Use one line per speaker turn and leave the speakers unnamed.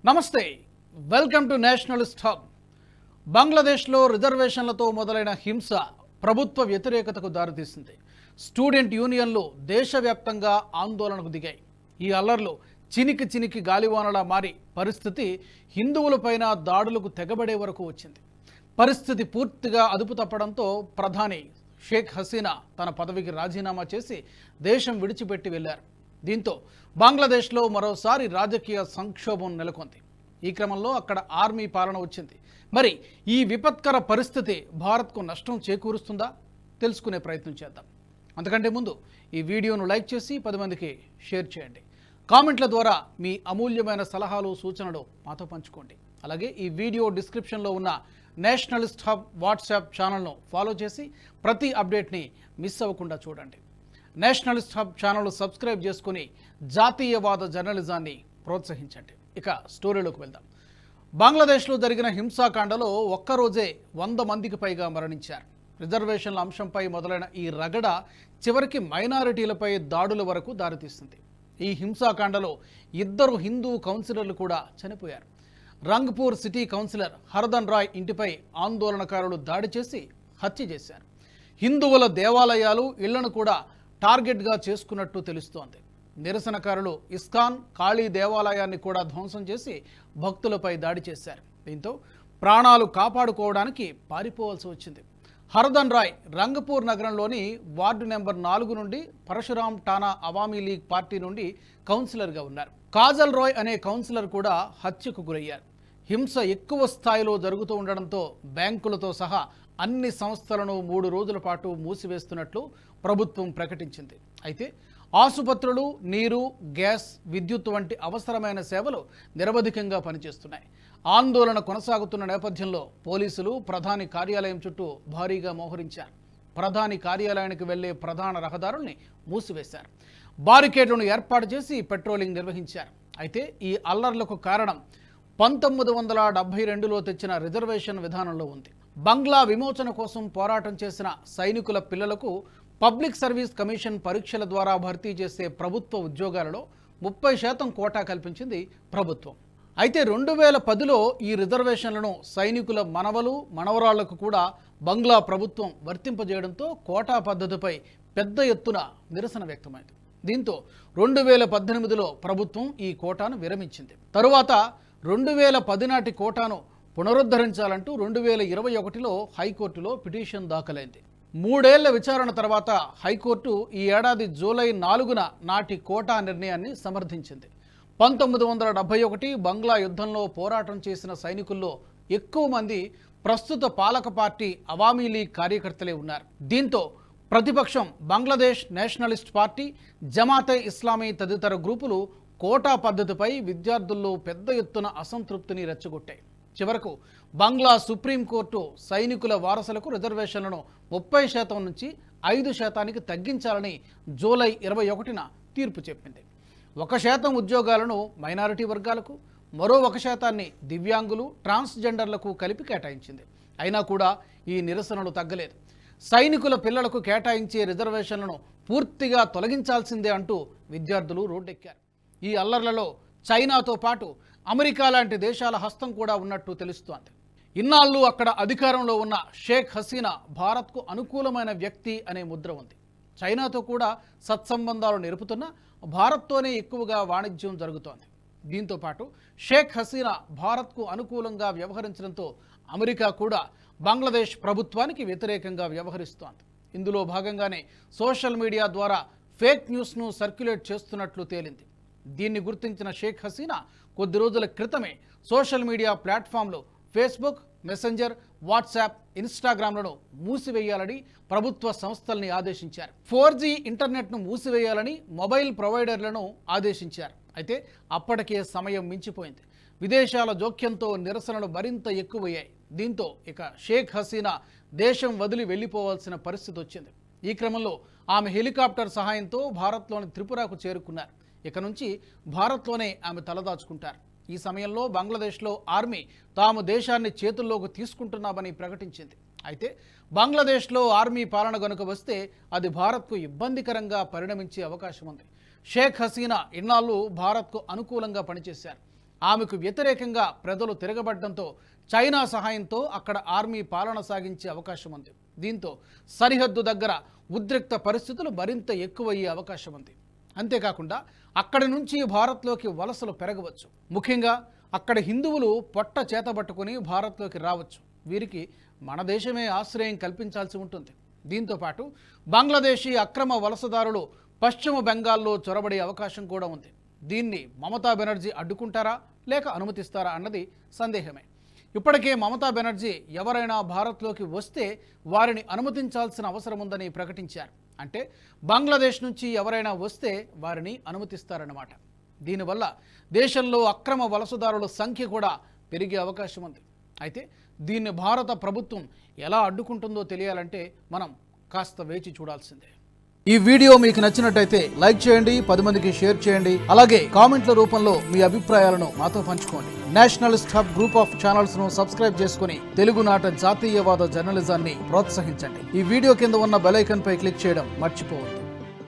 నమస్తే, welcome to Nationalist hub. బంగ్లాదేశ్లో రిజర్వేషన్లతో మొదలైన హింస ప్రభుత్వ వ్యతిరేకతకు దారితీసింది. స్టూడెంట్ యూనియన్లు దేశవ్యాప్తంగా ఆందోళనకు దిగాయి. ఈ అల్లర్లు చినికి గాలివానలా మారి పరిస్థితి హిందువులపైన దాడులకు తెగబడే వరకు వచ్చింది. పరిస్థితి పూర్తిగా అదుపు తప్పడంతో ప్రధాని షేక్ హసీనా తన పదవికి రాజీనామా చేసి దేశం విడిచిపెట్టి వెళ్లారు. దీంతో బంగ్లాదేశ్లో మరోసారి రాజకీయ సంక్షోభం నెలకొంది. ఈ క్రమంలో అక్కడ ఆర్మీ పాలన వచ్చింది. మరి ఈ విపత్కర పరిస్థితి భారత్కు నష్టం చేకూరుస్తుందా? తెలుసుకునే ప్రయత్నం చేద్దాం. అంతకంటే ముందు ఈ వీడియోను లైక్ చేసి 10 మందికి షేర్ చేయండి. కామెంట్ల ద్వారా మీ అమూల్యమైన సలహాలు సూచనలు మాతో పంచుకోండి. అలాగే ఈ వీడియో డిస్క్రిప్షన్లో ఉన్న నేషనలిస్ట్ హబ్ వాట్సాప్ ఛానల్ను ఫాలో చేసి ప్రతి అప్డేట్ని మిస్ అవ్వకుండా చూడండి. నేషనలిస్ట్ హబ్ ఛానల్ సబ్స్క్రైబ్ చేసుకుని జాతీయవాద జర్నలిజాన్ని ప్రోత్సహించండి. ఇక స్టోరీలోకి వెళ్దాం. బంగ్లాదేశ్లో జరిగిన హింసాకాండలో ఒక్కరోజే 100 మందికి పైగా మరణించారు. రిజర్వేషన్ల అంశంపై మొదలైన ఈ రగడ చివరికి మైనారిటీలపై దాడుల వరకు దారితీస్తుంది. ఈ హింసాకాండలో 2 హిందూ కౌన్సిలర్లు కూడా చనిపోయారు. రంగ్పూర్ సిటీ కౌన్సిలర్ హర్దన్ రాయ్ ఇంటిపై ఆందోళనకారులు దాడి చేసి హత్య చేశారు. హిందువుల దేవాలయాలు, ఇళ్లను కూడా టార్గెట్గా చేసుకున్నట్టు తెలుస్తోంది. నిరసనకారులు ఇస్కాన్, కాళీ దేవాలయాన్ని కూడా ధ్వంసం చేసి భక్తులపై దాడి చేశారు. దీంతో ప్రాణాలు కాపాడుకోవడానికి పారిపోవాల్సి వచ్చింది. హర్దన్ రాయ్ రంగపూర్ నగరంలోని వార్డు నెంబర్ 4 నుండి పరశురామ్ టానా అవామీ లీగ్ పార్టీ నుండి కౌన్సిలర్గా ఉన్నారు. కాజల్ రాయ్ అనే కౌన్సిలర్ కూడా హత్యకు గురయ్యారు. హింస ఎక్కువ స్థాయిలో జరుగుతూ ఉండడంతో బ్యాంకులతో సహా అన్ని సంస్థలను 3 రోజుల పాటు మూసివేస్తున్నట్లు ప్రభుత్వం ప్రకటించింది. అయితే ఆసుపత్రులు, నీరు, గ్యాస్, విద్యుత్ వంటి అవసరమైన సేవలు నిరవధికంగా పనిచేస్తున్నాయి. ఆందోళన కొనసాగుతున్న నేపథ్యంలో పోలీసులు ప్రధాని కార్యాలయం చుట్టూ భారీగా మోహరించారు. ప్రధాని కార్యాలయానికి వెళ్లే ప్రధాన రహదారుల్ని మూసివేశారు. బారికేడ్లను ఏర్పాటు చేసి పెట్రోలింగ్ నిర్వహించారు. అయితే ఈ అల్లర్లకు కారణం 1972లో తెచ్చిన రిజర్వేషన్ విధానంలో ఉంది. బంగ్లా విమోచన కోసం పోరాటం చేసిన సైనికుల పిల్లలకు పబ్లిక్ సర్వీస్ కమిషన్ పరీక్షల ద్వారా భర్తీ చేసే ప్రభుత్వ ఉద్యోగాలలో 30% కోటా కల్పించింది ప్రభుత్వం. అయితే 2010లో ఈ రిజర్వేషన్లను సైనికుల మనవరాళ్లకు కూడా బంగ్లా ప్రభుత్వం వర్తింపజేయడంతో కోటా పద్ధతిపై పెద్ద ఎత్తున నిరసన వ్యక్తమైంది. దీంతో 2018లో ప్రభుత్వం ఈ కోటాను విరమించింది. తరువాత 2010 నాటి కోటాను పునరుద్ధరించాలంటూ 2021లో హైకోర్టులో పిటిషన్ దాఖలైంది. 3 ఏళ్ల విచారణ తర్వాత హైకోర్టు ఈ ఏడాది జూలై 4న నాటి కోటా నిర్ణయాన్ని సమర్థించింది. 1971 బంగ్లా యుద్ధంలో పోరాటం చేసిన సైనికుల్లో ఎక్కువ మంది ప్రస్తుత పాలక పార్టీ అవామీ లీగ్ కార్యకర్తలే ఉన్నారు. దీంతో ప్రతిపక్షం బంగ్లాదేశ్ నేషనలిస్ట్ పార్టీ, జమాతే ఇస్లామీ తదితర గ్రూపులు కోటా పద్ధతిపై విద్యార్థుల్లో పెద్ద ఎత్తున అసంతృప్తిని రెచ్చగొట్టాయి. చివరకు బంగ్లా సుప్రీంకోర్టు సైనికుల వారసులకు రిజర్వేషన్లను 30% నుంచి 5%కి తగ్గించాలని జూలై 21న తీర్పు చెప్పింది. 1% ఉద్యోగాలను మైనారిటీ వర్గాలకు, మరో 1%ని దివ్యాంగులు, ట్రాన్స్జెండర్లకు కలిపి కేటాయించింది. అయినా కూడా ఈ నిరసనలు తగ్గలేదు. సైనికుల పిల్లలకు కేటాయించే రిజర్వేషన్లను పూర్తిగా తొలగించాల్సిందే అంటూ విద్యార్థులు రోడ్డెక్కారు. ఈ అల్లర్లలో చైనాతో పాటు అమెరికా లాంటి దేశాల హస్తం కూడా ఉన్నట్టు తెలుస్తోంది. ఇన్నాళ్ళు అక్కడ అధికారంలో ఉన్న షేక్ హసీనా భారత్కు అనుకూలమైన వ్యక్తి అనే ముద్ర ఉంది. చైనాతో కూడా సత్సంబంధాలు నెరుపుతున్న భారత్తోనే ఎక్కువగా వాణిజ్యం జరుగుతోంది. దీంతో పాటు షేక్ హసీనా భారత్కు అనుకూలంగా వ్యవహరించడంతో అమెరికా కూడా బంగ్లాదేశ్ ప్రభుత్వానికి వ్యతిరేకంగా వ్యవహరిస్తోంది. ఇందులో భాగంగానే సోషల్ మీడియా ద్వారా ఫేక్ న్యూస్ను సర్క్యులేట్ చేస్తున్నట్లు తేలింది. దీన్ని గుర్తించిన షేక్ హసీనా కొద్ది రోజుల క్రితమే సోషల్ మీడియా ప్లాట్ఫామ్లు ఫేస్బుక్, మెసెంజర్, వాట్సాప్, ఇన్స్టాగ్రామ్లను మూసివేయాలని ప్రభుత్వ సంస్థల్ని ఆదేశించారు. 4G ఇంటర్నెట్ను మూసివేయాలని మొబైల్ ప్రొవైడర్లను ఆదేశించారు. అయితే అప్పటికే సమయం మించిపోయింది. విదేశాల జోక్యంతో నిరసనలు మరింత ఎక్కువయ్యాయి. దీంతో ఇక షేక్ హసీనా దేశం వదిలి వెళ్లిపోవాల్సిన పరిస్థితి వచ్చింది. ఈ క్రమంలో ఆమె హెలికాప్టర్ సహాయంతో భారత్లోని త్రిపురకు చేరుకున్నారు. ఇక నుంచి భారత్లోనే ఆమె తలదాచుకుంటారు. ఈ సమయంలో బంగ్లాదేశ్లో ఆర్మీ తాము దేశాన్ని చేతుల్లోకి తీసుకుంటున్నామని ప్రకటించింది. అయితే బంగ్లాదేశ్లో ఆర్మీ పాలన గనుక వస్తే అది భారత్కు ఇబ్బందికరంగా పరిణమించే అవకాశం ఉంది. షేక్ హసీనా ఇన్నాళ్ళు భారత్కు అనుకూలంగా పనిచేశారు. ఆమెకు వ్యతిరేకంగా ప్రజలు తిరగబడడంతో చైనా సహాయంతో అక్కడ ఆర్మీ పాలన సాగించే అవకాశం ఉంది. దీంతో సరిహద్దు దగ్గర ఉద్రిక్త పరిస్థితులు మరింత ఎక్కువయ్యే అవకాశం ఉంది. అంతేకాకుండా అక్కడి నుంచి భారత్లోకి వలసలు పెరగవచ్చు. ముఖ్యంగా అక్కడ హిందువులు పొట్ట చేతబట్టుకుని భారత్లోకి రావచ్చు. వీరికి మన దేశమే ఆశ్రయం కల్పించాల్సి ఉంటుంది. దీంతో పాటు బంగ్లాదేశీ అక్రమ వలసదారులు పశ్చిమ బెంగాల్లో చొరబడే అవకాశం కూడా ఉంది. దీన్ని మమతా బెనర్జీ అడ్డుకుంటారా లేక అనుమతిస్తారా అన్నది సందేహమే. ఇప్పటికే మమతా బెనర్జీ ఎవరైనా భారత్లోకి వస్తే వారిని అనుమతించాల్సిన అవసరం ఉందని ప్రకటించారు. అంటే బంగ్లాదేశ్ నుంచి ఎవరైనా వస్తే వారిని అనుమతిస్తారన్నమాట. దీనివల్ల దేశంలో అక్రమ వలసదారుల సంఖ్య కూడా పెరిగే అవకాశం ఉంది. అయితే దీన్ని భారత ప్రభుత్వం ఎలా అడ్డుకుంటుందో తెలియాలంటే మనం కాస్త వేచి చూడాల్సిందే. ఈ వీడియో మీకు నచ్చినట్టయితే లైక్ చేయండి, 10 మందికి షేర్ చేయండి. అలాగే కామెంట్ల రూపంలో మీ అభిప్రాయాలను మాతో పంచుకోండి. Nationalist hub group of channels ను సబ్స్క్రైబ్ చేసుకుని తెలుగునాట జాతీయవాద జర్నలిజాన్ని ప్రోత్సహించండి. ఈ వీడియో కింద ఉన్న బెల్ ఐకాన్ పై క్లిక్ చేయడం మర్చిపోవద్దు.